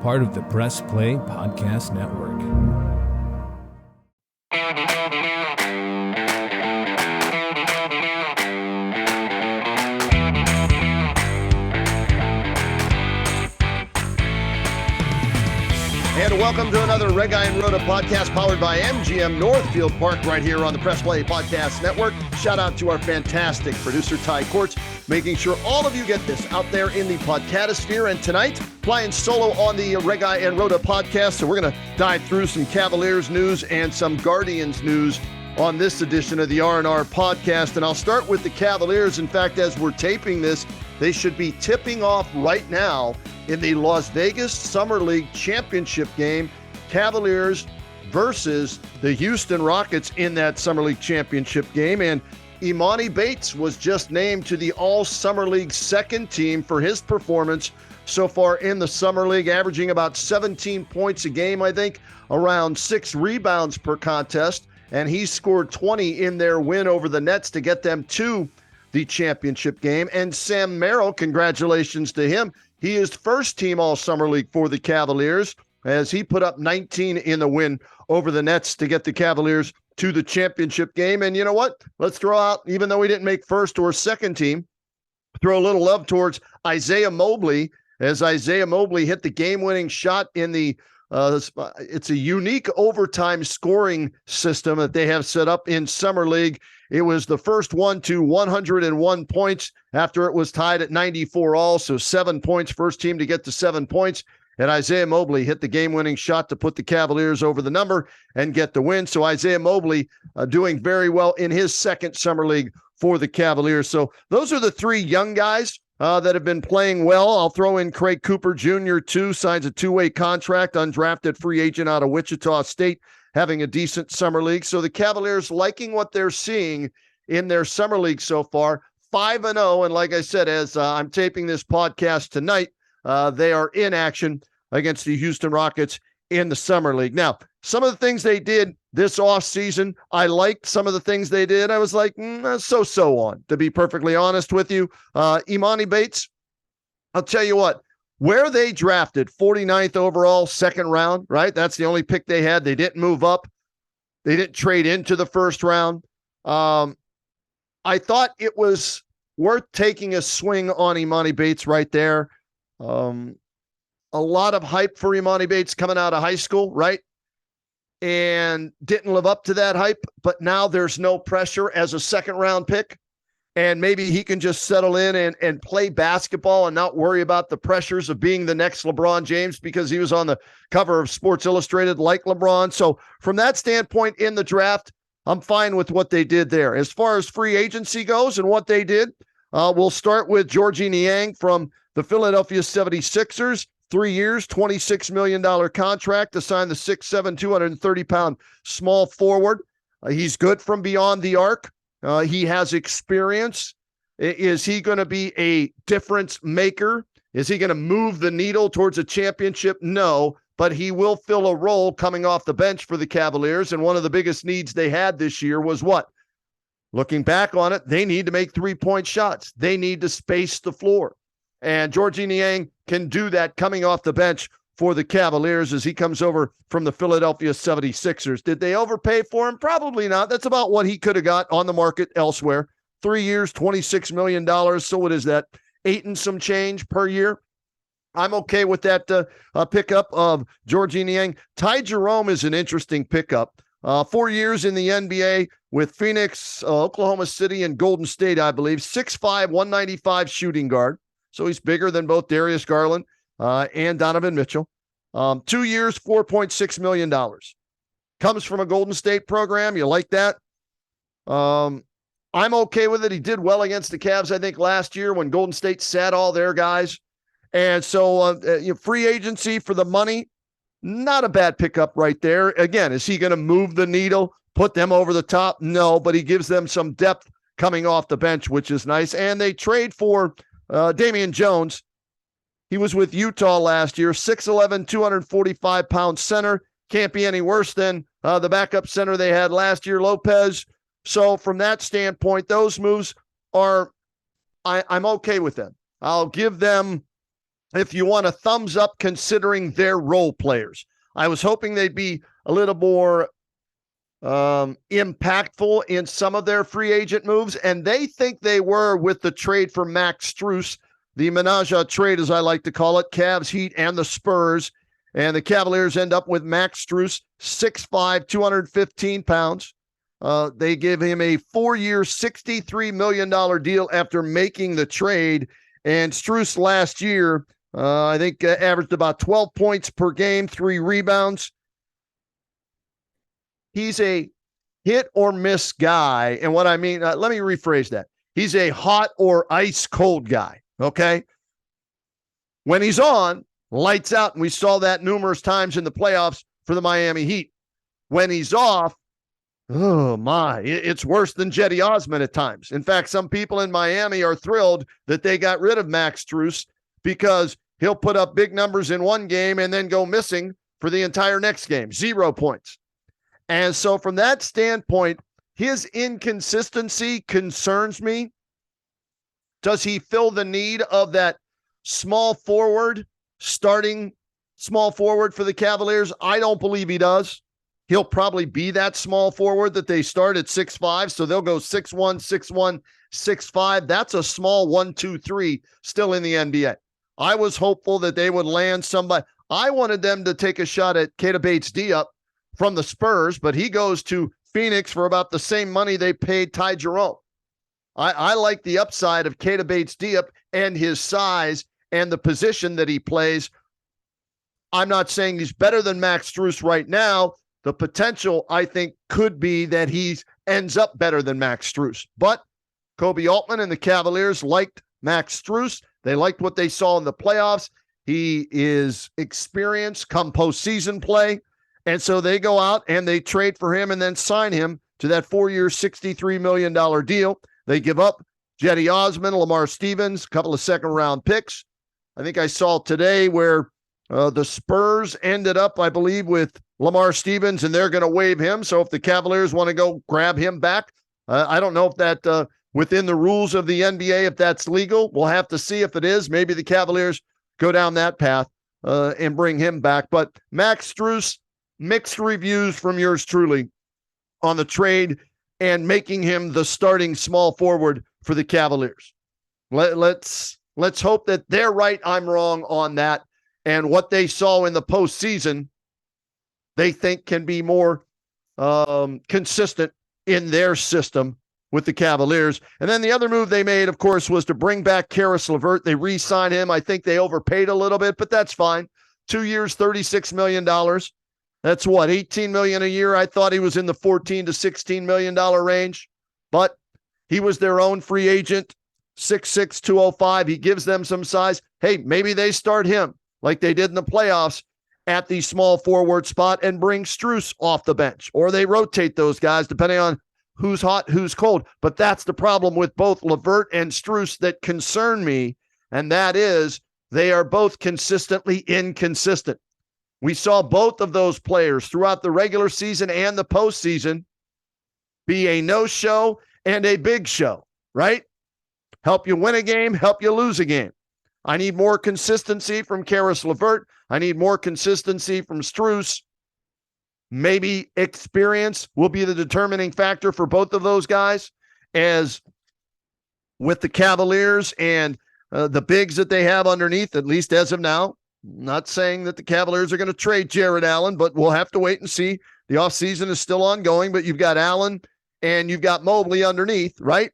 part of the Press Play Podcast Network. And welcome to another Reghi Roda podcast powered by MGM Northfield Park right here on the Press Play Podcast Network. Shout out to our fantastic producer, Ty Courts, making sure all of you get this out there in the podcastosphere. And tonight, flying solo on the Reghi and Roda podcast. So we're going to dive through some Cavaliers news and some Guardians news on this edition of the R&R podcast. And I'll start with the Cavaliers. In fact, as we're taping this, they should be tipping off right now in the Las Vegas Summer League Championship game, Cavaliers versus the Houston Rockets in that Summer League Championship game. And Emoni Bates was just named to the All-Summer League second team for his performance so far in the Summer League, averaging about 17 points a game, I think, around 6 rebounds per contest. And he scored 20 in their win over the Nets to get them to the championship game. And Sam Merrill, congratulations to him. He is first team All-Summer League for the Cavaliers as he put up 19 in the win over the Nets to get the Cavaliers to the championship game. And you know what? Let's throw out, even though he didn't make first or second team, throw a little love towards Isaiah Mobley as Isaiah Mobley hit the game-winning shot in the it's a unique overtime scoring system that they have set up in Summer League. It was the first one to 101 points after it was tied at 94 all. So 7 points, first team to get to 7 points. And Isaiah Mobley hit the game-winning shot to put the Cavaliers over the number and get the win. So Isaiah Mobley doing very well in his second Summer League for the Cavaliers. So those are the three young guys that have been playing well. I'll throw in Craig Cooper Jr. too, signs a 2-way contract, undrafted free agent out of Wichita State, having a decent Summer League. So the Cavaliers liking what they're seeing in their Summer League so far, 5-0. And like I said, as I'm taping this podcast tonight, they are in action against the Houston Rockets in the Summer League. Now, some of the things they did this offseason, I liked some of the things they did. I was like, so on, to be perfectly honest with you. Emoni Bates, I'll tell you what, where they drafted 49th overall, second round, right? That's the only pick they had. They didn't move up. They didn't trade into the first round. I thought it was worth taking a swing on Emoni Bates right there. A lot of hype for Emoni Bates coming out of high school, right? And didn't live up to that hype, but now there's no pressure as a second round pick. And maybe he can just settle in and play basketball and not worry about the pressures of being the next LeBron James because he was on the cover of Sports Illustrated like LeBron. So from that standpoint in the draft, I'm fine with what they did there. As far as free agency goes and what they did, we'll start with Georgie Niang from the Philadelphia 76ers. 3 years, $26 million contract to sign the 6'7", 230-pound small forward. He's good from beyond the arc. He has experience. Is he going to be a difference maker? Is he going to move the needle towards a championship? No, but he will fill a role coming off the bench for the Cavaliers. And one of the biggest needs they had this year was what? Looking back on it, they need to make three-point shots. They need to space the floor. And Georgie Niang can do that coming off the bench for the Cavaliers as he comes over from the Philadelphia 76ers. Did they overpay for him? Probably not. That's about what he could have got on the market elsewhere. 3 years, $26 million. So what is that? 8 and some change per year. I'm okay with that pickup of Georgie Niang. Ty Jerome is an interesting pickup. 4 years in the NBA with Phoenix, Oklahoma City, and Golden State, I believe. 6'5", 195 shooting guard. So he's bigger than both Darius Garland and Donovan Mitchell. 2 years, $4.6 million. Comes from a Golden State program. You like that? I'm okay with it. He did well against the Cavs, I think, last year when Golden State sat all their guys. And so free agency for the money, not a bad pickup right there. Again, is he going to move the needle, put them over the top? No, but he gives them some depth coming off the bench, which is nice. And they trade for Damian Jones. He was with Utah last year, 6'11", 245-pound center. Can't be any worse than the backup center they had last year, Lopez. So from that standpoint, those moves are, I'm okay with them. I'll give them if you want a thumbs up considering their role players. I was hoping they'd be a little more impactful in some of their free agent moves, and they think they were with the trade for Max Strus, the menage a trade, as I like to call it, Cavs, Heat, and the Spurs. And the Cavaliers end up with Max Strus, 6'5", 215 pounds. They give him a 4-year, $63 million deal after making the trade. And Strus last year, I think, averaged about 12 points per game, 3 rebounds. He's a hit or miss guy. And what I mean, let me rephrase that. He's a hot or ice cold guy, okay? When he's on, lights out, and we saw that numerous times in the playoffs for the Miami Heat. When he's off, oh my, it's worse than Cedi Osman at times. In fact, some people in Miami are thrilled that they got rid of Max Strus because he'll put up big numbers in one game and then go missing for the entire next game, 0 points. And so from that standpoint, his inconsistency concerns me. Does he fill the need of that small forward, starting small forward for the Cavaliers? I don't believe he does. He'll probably be that small forward that they start at 6'5", so they'll go 6'1", 6'1", 6'5". That's a small 1-2-3 still in the NBA. I was hopeful that they would land somebody. I wanted them to take a shot at Keita Bates-Diop from the Spurs, but he goes to Phoenix for about the same money they paid Ty Jerome. I like the upside of Keita Bates-Diop and his size and the position that he plays. I'm not saying he's better than Max Strus right now. The potential, I think, could be that he ends up better than Max Strus. But Kobe Altman and the Cavaliers liked Max Strus. They liked what they saw in the playoffs. He is experienced come postseason play. And so they go out and they trade for him and then sign him to that 4-year, $63 million deal. They give up Cedi Osman, Lamar Stevens, a couple of second-round picks. I think I saw today where the Spurs ended up, I believe, with Lamar Stevens, and they're going to waive him. So if the Cavaliers want to go grab him back, I don't know if that within the rules of the NBA, if that's legal. We'll have to see if it is. Maybe the Cavaliers go down that path and bring him back. But Max Strus, mixed reviews from yours truly on the trade and making him the starting small forward for the Cavaliers. Let's hope that they're right, I'm wrong on that. And what they saw in the postseason, they think can be more consistent in their system with the Cavaliers. And then the other move they made, of course, was to bring back Caris LeVert. They re-signed him. I think they overpaid a little bit, but that's fine. 2 years, $36 million. That's what, $18 million a year? I thought he was in the $14 to $16 million range, but he was their own free agent, 6'6", 205. He gives them some size. Hey, maybe they start him like they did in the playoffs at the small forward spot and bring Strus off the bench, or they rotate those guys depending on who's hot, who's cold. But that's the problem with both LeVert and Strus that concern me, and that is they are both consistently inconsistent. We saw both of those players throughout the regular season and the postseason be a no-show and a big show, right? Help you win a game, help you lose a game. I need more consistency from Caris LeVert. I need more consistency from Strus. Maybe experience will be the determining factor for both of those guys, as with the Cavaliers and the bigs that they have underneath, at least as of now. Not saying that the Cavaliers are going to trade Jared Allen, but we'll have to wait and see. The offseason is still ongoing, but you've got Allen and you've got Mobley underneath, right?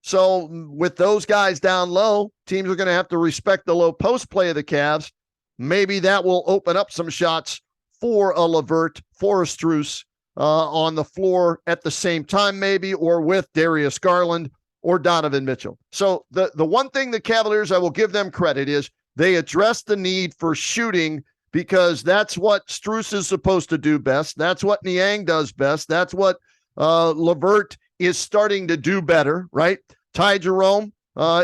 So with those guys down low, teams are going to have to respect the low post play of the Cavs. Maybe that will open up some shots for a LeVert, for a Strus on the floor at the same time, maybe, or with Darius Garland or Donovan Mitchell. So the one thing the Cavaliers, I will give them credit, is they addressed the need for shooting, because that's what Strus is supposed to do best. That's what Niang does best. That's what LeVert is starting to do better, right? Ty Jerome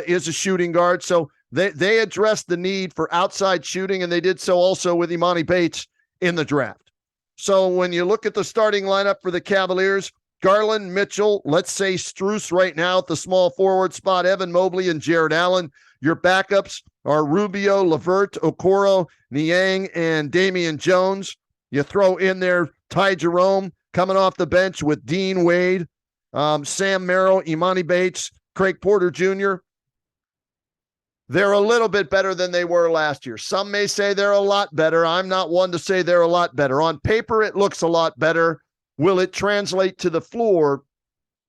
is a shooting guard. So they addressed the need for outside shooting, and they did so also with Imani Bates in the draft. So when you look at the starting lineup for the Cavaliers, Garland, Mitchell, let's say Strus right now at the small forward spot, Evan Mobley and Jared Allen. Your backups, are Rubio, Levert, Okoro, Niang, and Damian Jones. You throw in there Ty Jerome coming off the bench with Dean Wade, Sam Merrill, Imani Bates, Craig Porter Jr. They're a little bit better than they were last year. Some may say they're a lot better. I'm not one to say they're a lot better. On paper, it looks a lot better. Will it translate to the floor?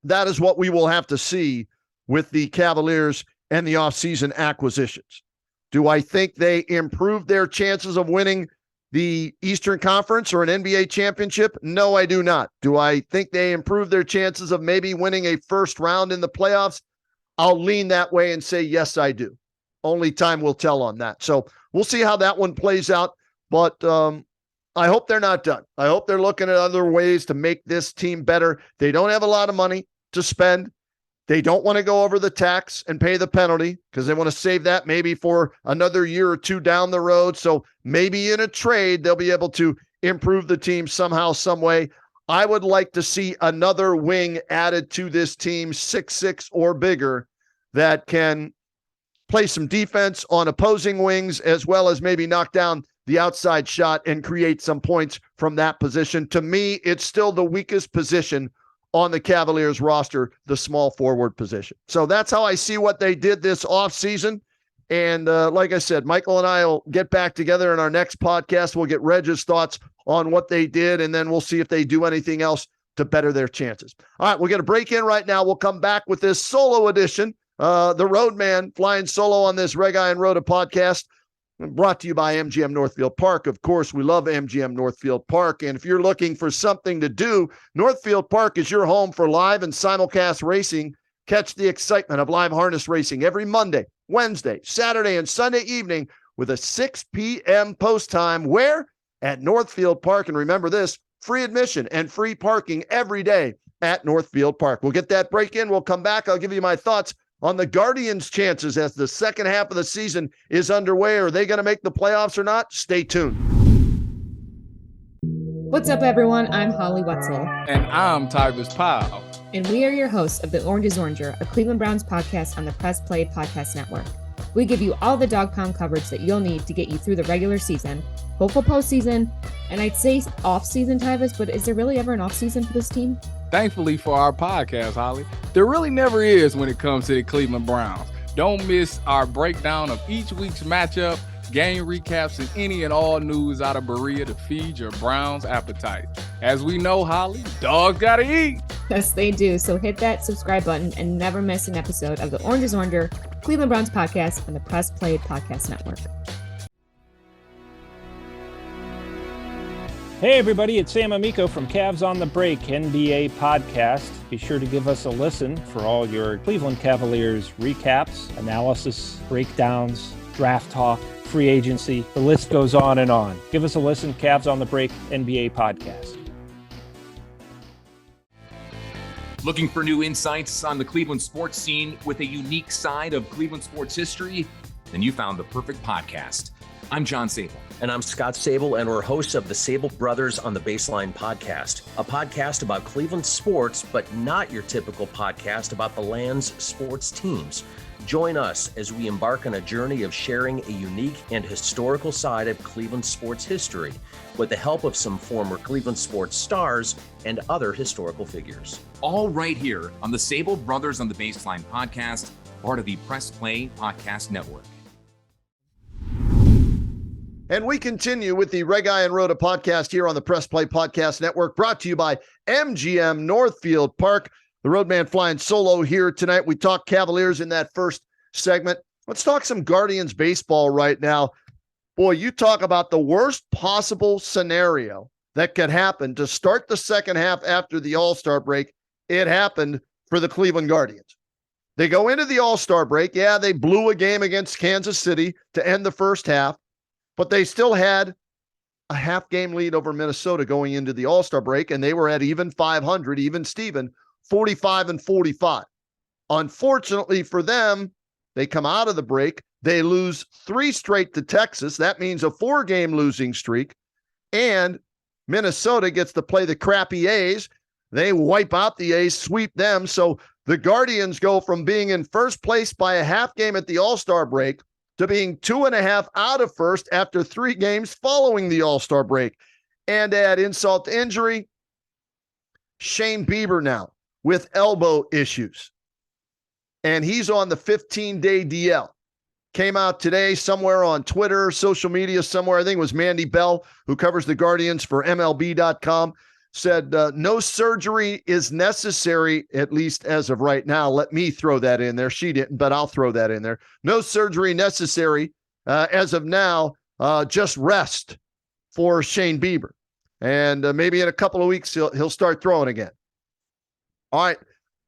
That is what we will have to see with the Cavaliers and the offseason acquisitions. Do I think they improved their chances of winning the Eastern Conference or an NBA championship? No, I do not. Do I think they improved their chances of maybe winning a first round in the playoffs? I'll lean that way and say, yes, I do. Only time will tell on that. So we'll see how that one plays out. But I hope they're not done. I hope they're looking at other ways to make this team better. They don't have a lot of money to spend. They don't want to go over the tax and pay the penalty because they want to save that maybe for another year or two down the road. So maybe in a trade, they'll be able to improve the team somehow, some way. I would like to see another wing added to this team, 6'6" or bigger, that can play some defense on opposing wings, as well as maybe knock down the outside shot and create some points from that position. To me, it's still the weakest position on the Cavaliers roster, the small forward position. So that's how I see what they did this offseason. And like I said, Michael and I will get back together in our next podcast. We'll get Reg's thoughts on what they did, and then we'll see if they do anything else to better their chances. All right, we're going to break in right now. We'll come back with this solo edition. The Roadman flying solo on this Reghi and Roda podcast, brought to you by MGM Northfield Park. Of course, we love MGM Northfield Park. And if you're looking for something to do, Northfield Park is your home for live and simulcast racing. Catch the excitement of live harness racing every Monday, Wednesday, Saturday, and Sunday evening with a 6 p.m. post time. Where? At Northfield Park. And remember this, free admission and free parking every day at Northfield Park. We'll get that break in. We'll come back. I'll give you my thoughts on the Guardians' chances as the second half of the season is underway. Are they going to make the playoffs or not? Stay tuned. What's up, everyone? I'm Holly Wetzel. And I'm Tybus Powell. And we are your hosts of The Orange is Oranger, a Cleveland Browns podcast on the Press Play Podcast Network. We give you all the dog pound coverage that you'll need to get you through the regular season, hopeful postseason, and I'd say off-season, Tybus, but is there really ever an off-season for this team? Thankfully for our podcast, Holly, there really never is when it comes to the Cleveland Browns. Don't miss our breakdown of each week's matchup, game recaps, and any and all news out of Berea to feed your Browns appetite. As we know, Holly, dogs gotta eat. Yes, they do. So hit that subscribe button and never miss an episode of the Orange is Oranger, Cleveland Browns podcast on the Press Play Podcast Network. Hey everybody, it's Sam Amico from Cavs on the Break NBA podcast. Be sure to give us a listen for all your Cleveland Cavaliers recaps, analysis, breakdowns, draft talk, free agency. The list goes on and on. Give us a listen, Cavs on the Break NBA podcast. Looking for new insights on the Cleveland sports scene with a unique side of Cleveland sports history? Then you found the perfect podcast. I'm John Sable. And I'm Scott Sable, and we're hosts of the Sable Brothers on the Baseline podcast, a podcast about Cleveland sports, but not your typical podcast about the land's sports teams. Join us as we embark on a journey of sharing a unique and historical side of Cleveland sports history with the help of some former Cleveland sports stars and other historical figures. All right here on the Sable Brothers on the Baseline podcast, part of the Press Play Podcast Network. And we continue with the Reghi and Roda podcast here on the Press Play Podcast Network, brought to you by MGM Northfield Park. The Roadman flying solo here tonight. We talked Cavaliers in that first segment. Let's talk some Guardians baseball right now. Boy, you talk about the worst possible scenario that could happen to start the second half after the All-Star break. It happened for the Cleveland Guardians. They go into the All-Star break. Yeah, they blew a game against Kansas City to end the first half, but they still had a half-game lead over Minnesota going into the All-Star break, and they were at even 500, even Steven, 45-45. Unfortunately for them, they come out of the break. They lose 3 straight to Texas. That means a 4-game losing streak. And Minnesota gets to play the crappy A's. They wipe out the A's, sweep them. So the Guardians go from being in first place by a half game at the All-Star break to being 2.5 out of first after 3 games following the All-Star break. And to add insult to injury, Shane Bieber now with elbow issues. And he's on the 15-day DL. Came out today somewhere on Twitter, social media somewhere. I think it was Mandy Bell, who covers the Guardians for MLB.com, said no surgery is necessary, at least as of right now. Let me throw that in there. She didn't, but I'll throw that in there. No surgery necessary as of now, just rest for Shane Bieber. And maybe in a couple of weeks, he'll start throwing again. All right.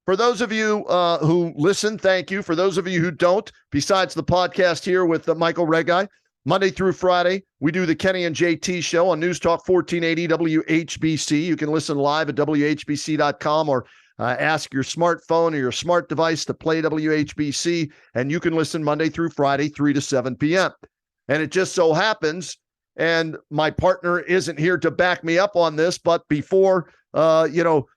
For those of you who listen, thank you. For those of you who don't, besides the podcast here with Michael Reghi, Monday through Friday, we do the Kenny and JT show on News Talk 1480 WHBC. You can listen live at WHBC.com or ask your smartphone or your smart device to play WHBC, and you can listen Monday through Friday, 3 to 7 p.m. And it just so happens, and my partner isn't here to back me up on this, but before,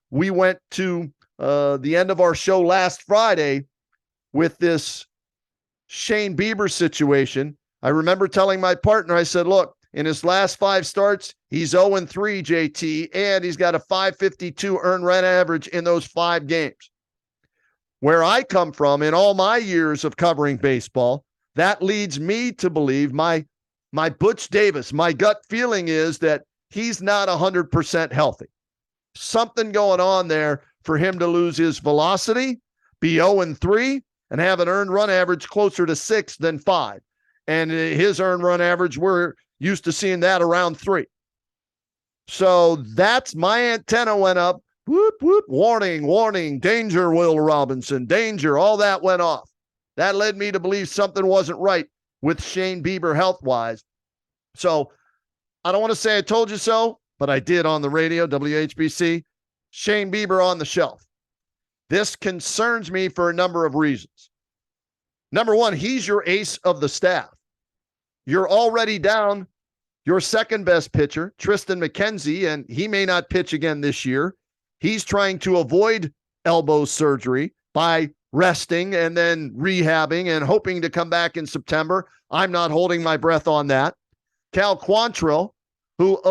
we went to the end of our show last Friday with this Shane Bieber situation, I remember telling my partner, I said, look, in his last 5 starts, he's 0-3, JT, and he's got a 552 earned run average in those 5 games. Where I come from in all my years of covering baseball, that leads me to believe my Butch Davis, my gut feeling is that he's not 100% healthy. Something going on there for him to lose his velocity, be 0-3, and have an earned run average closer to 6 than 5. And his earned run average, we're used to seeing that around 3. So that's my antenna went up. Whoop, whoop, warning, warning, danger, Will Robinson, danger. All that went off. That led me to believe something wasn't right with Shane Bieber health-wise. So I don't want to say I told you so, but I did on the radio, WHBC. Shane Bieber on the shelf. This concerns me for a number of reasons. Number one, he's your ace of the staff. You're already down your second best pitcher, Tristan McKenzie, and he may not pitch again this year. He's trying to avoid elbow surgery by resting and then rehabbing and hoping to come back in September. I'm not holding my breath on that. Cal Quantrill, who,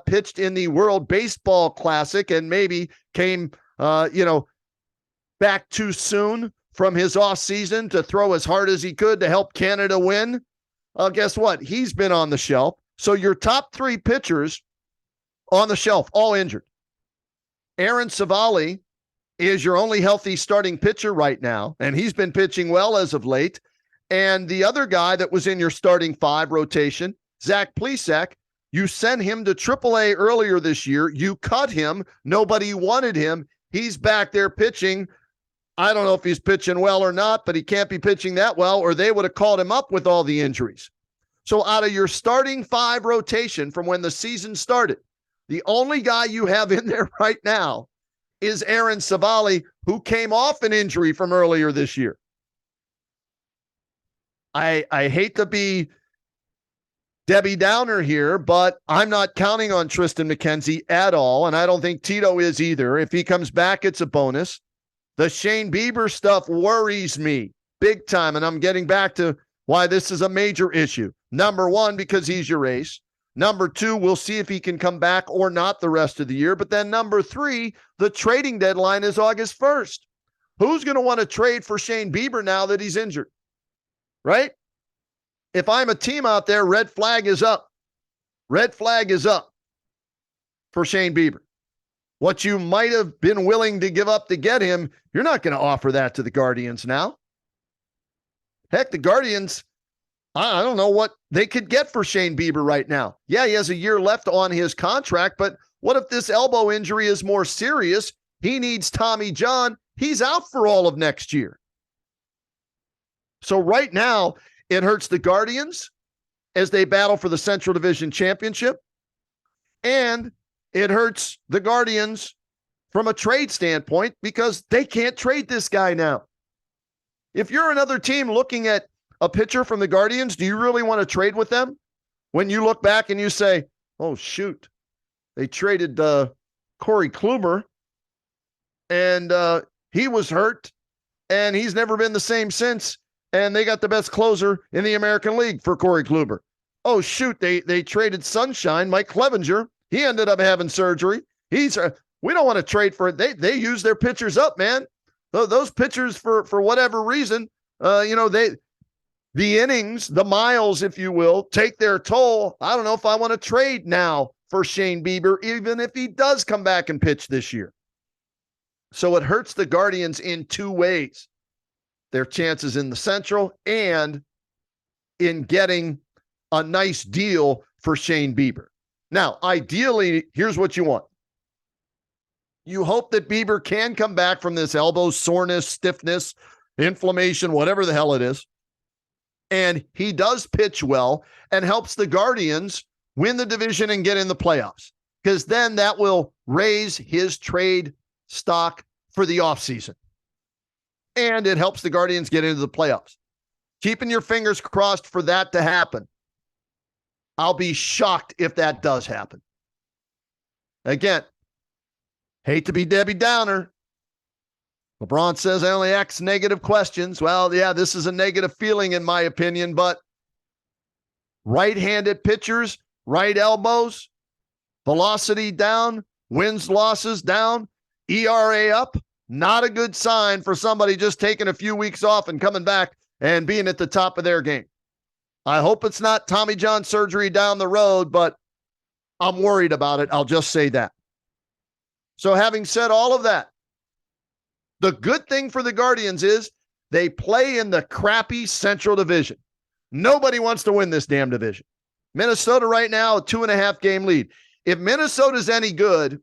pitched in the World Baseball Classic and maybe came, back too soon from his off season to throw as hard as he could to help Canada win. Guess what? He's been on the shelf. So your top 3 pitchers on the shelf, all injured. Aaron Cavaliers is your only healthy starting pitcher right now, and he's been pitching well as of late. And the other guy that was in your starting 5 rotation, Zach Plesac, you sent him to AAA earlier this year. You cut him. Nobody wanted him. He's back there pitching. I don't know if he's pitching well or not, but he can't be pitching that well, or they would have called him up with all the injuries. So out of your starting 5 rotation from when the season started, the only guy you have in there right now is Aaron Cavaliers, who came off an injury from earlier this year. I hate to be Debbie Downer here, but I'm not counting on Tristan McKenzie at all, and I don't think Tito is either. If he comes back, it's a bonus. The Shane Bieber stuff worries me big time, and I'm getting back to why this is a major issue. Number one, because he's your ace. Number 2, we'll see if he can come back or not the rest of the year. But then number 3, the trading deadline is August 1st. Who's going to want to trade for Shane Bieber now that he's injured? Right? If I'm a team out there, red flag is up. Red flag is up for Shane Bieber. What you might have been willing to give up to get him, you're not going to offer that to the Guardians now. Heck, the Guardians, I don't know what they could get for Shane Bieber right now. Yeah, he has a year left on his contract, but what if this elbow injury is more serious? He needs Tommy John. He's out for all of next year. So right now, it hurts the Guardians as they battle for the Central Division Championship, and it hurts the Guardians from a trade standpoint because they can't trade this guy now. If you're another team looking at a pitcher from the Guardians, do you really want to trade with them? When you look back and you say, oh, shoot, they traded Corey Kluber, and he was hurt, and he's never been the same since. and they got the best closer in the American League for Corey Kluber. Oh, shoot, they traded Sunshine, Mike Clevenger. He ended up having surgery. We don't want to trade for it. They use their pitchers up, man. Those pitchers, for whatever reason, the innings, the miles, if you will, take their toll. I don't know if I want to trade now for Shane Bieber, even if he does come back and pitch this year. So it hurts the Guardians in two ways. Their chances in the Central and in getting a nice deal for Shane Bieber. Now, ideally, here's what you want. You hope that Bieber can come back from this elbow soreness, stiffness, inflammation, whatever the hell it is, and he does pitch well and helps the Guardians win the division and get in the playoffs, because then that will raise his trade stock for the offseason. And it helps the Guardians get into the playoffs. Keeping your fingers crossed for that to happen. I'll be shocked if that does happen. Again, hate to be Debbie Downer. LeBron says I only ask negative questions. Well, yeah, this is a negative feeling in my opinion, but right-handed pitchers, right elbows, velocity down, wins, losses down, ERA up, not a good sign for somebody just taking a few weeks off and coming back and being at the top of their game. I hope it's not Tommy John surgery down the road, but I'm worried about it. I'll just say that. So having said all of that, the good thing for the Guardians is they play in the crappy Central Division. Nobody wants to win this damn division. Minnesota right now, a 2.5 game lead. If Minnesota's any good,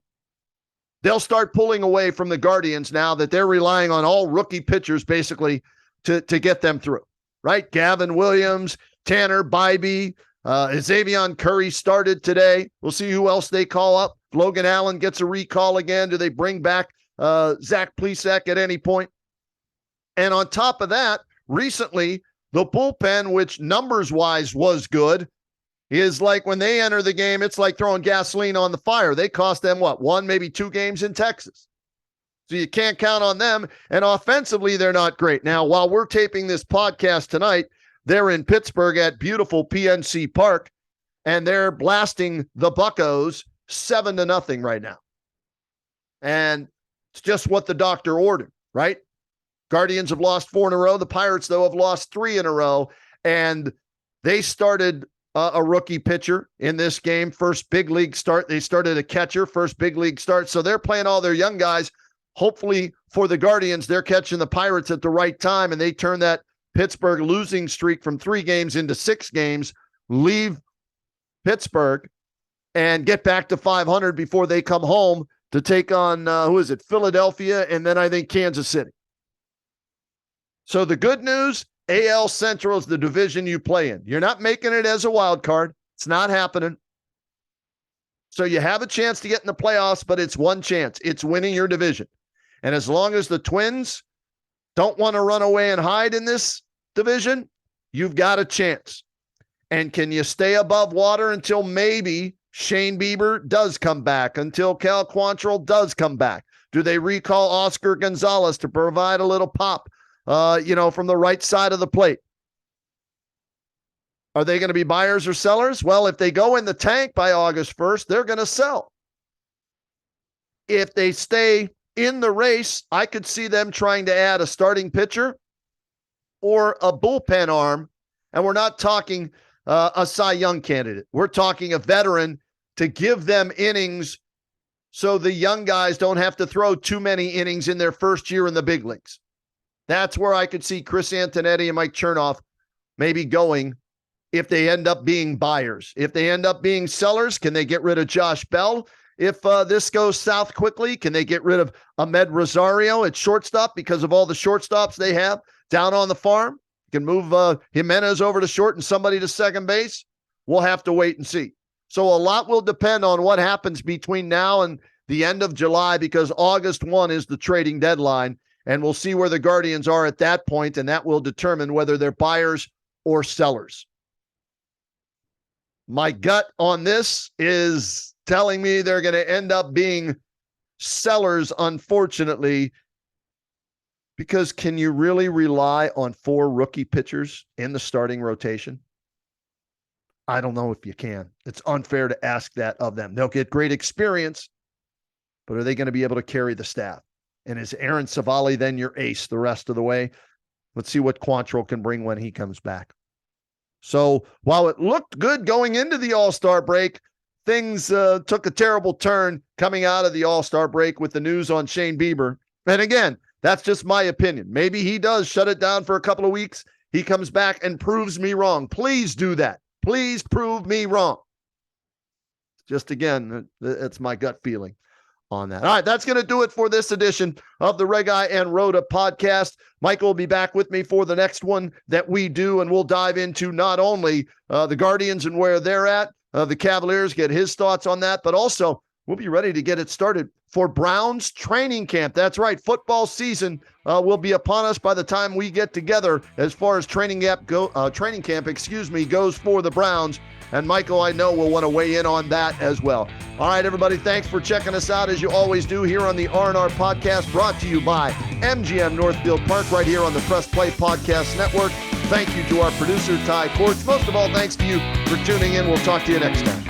they'll start pulling away from the Guardians now that they're relying on all rookie pitchers basically to get them through, right? Gavin Williams, Tanner Bybee, Xavier Curry started today. We'll see who else they call up. Logan Allen gets a recall again. Do they bring back Zach Plesac at any point? And on top of that, recently, the bullpen, which numbers-wise was good, is like when they enter the game, it's like throwing gasoline on the fire. They cost them, what, 1, maybe 2 games in Texas. So you can't count on them. And offensively, they're not great. Now, while we're taping this podcast tonight, they're in Pittsburgh at beautiful PNC Park, and they're blasting the Buccos 7-0 right now. And it's just what the doctor ordered, right? Guardians have lost 4 in a row. The Pirates, though, have lost 3 in a row. And they started a rookie pitcher in this game. First big league start. They started a catcher, first big league start. So they're playing all their young guys. Hopefully for the Guardians, they're catching the Pirates at the right time, and they turn that Pittsburgh losing streak from 3 games into 6 games, leave Pittsburgh, and get back to 500 before they come home to take on, Philadelphia, and then I think Kansas City. So the good news, AL Central is the division you play in. You're not making it as a wild card. It's not happening. So you have a chance to get in the playoffs, but it's one chance. It's winning your division. And as long as the Twins don't want to run away and hide in this division, you've got a chance. And can you stay above water until maybe Shane Bieber does come back, until Cal Quantrill does come back? Do they recall Oscar Gonzalez to provide a little pop, from the right side of the plate? Are they going to be buyers or sellers? Well, if they go in the tank by August 1st, they're going to sell. If they stay in the race, I could see them trying to add a starting pitcher or a bullpen arm. And we're not talking a Cy Young candidate. We're talking a veteran to give them innings so the young guys don't have to throw too many innings in their first year in the big leagues. That's where I could see Chris Antonetti and Mike Chernoff maybe going if they end up being buyers. If they end up being sellers, can they get rid of Josh Bell? If this goes south quickly, can they get rid of Ahmed Rosario at shortstop because of all the shortstops they have down on the farm? You can move Jimenez over to short and somebody to second base. We'll have to wait and see. So a lot will depend on what happens between now and the end of July, because August 1 is the trading deadline, and we'll see where the Guardians are at that point, and that will determine whether they're buyers or sellers. My gut on this is telling me they're going to end up being sellers, unfortunately, Because can you really rely on 4 rookie pitchers in the starting rotation? I don't know if you can. It's unfair to ask that of them. They'll get great experience, but are they going to be able to carry the staff? And is Aaron Cavaliers then your ace the rest of the way? Let's see what Quantrill can bring when he comes back. So while it looked good going into the All-Star break, things took a terrible turn coming out of the All-Star break with the news on Shane Bieber. And again, that's just my opinion. Maybe he does shut it down for a couple of weeks. He comes back and proves me wrong. Please do that. Please prove me wrong. Just again, it's my gut feeling on that. All right, that's going to do it for this edition of the Reghi and Roda podcast. Michael will be back with me for the next one that we do, and we'll dive into not only the Guardians and where they're at, the Cavaliers, get his thoughts on that, but also we'll be ready to get it started for Browns training camp. That's right. Football season will be upon us by the time we get together as far as training camp goes for the Browns. And Michael, I know, will want to weigh in on that as well. All right, everybody, thanks for checking us out as you always do here on the R&R Podcast, brought to you by MGM Northfield Park right here on the Press Play Podcast Network. Thank you to our producer, Ty Courts. Most of all, thanks to you for tuning in. We'll talk to you next time.